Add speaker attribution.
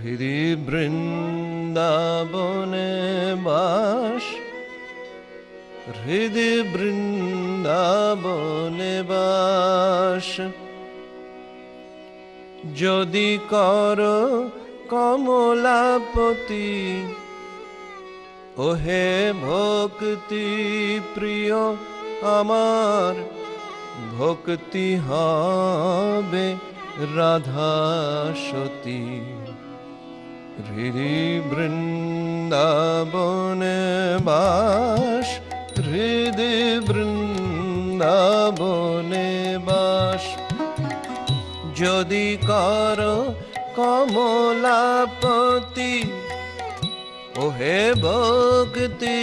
Speaker 1: হৃদি বৃন্দাবনে বাস, হৃদি বৃন্দাবনে বাস। যদি কর কমলাপতি, ওহে ভক্তি প্রিয় আমার, ভক্তি হবে রাধা সতী। হৃদি বৃন্দাবনে বাস, হৃদি বৃন্দাবনে বাস। যদি কর কমলাপতি, ওহে ভক্তি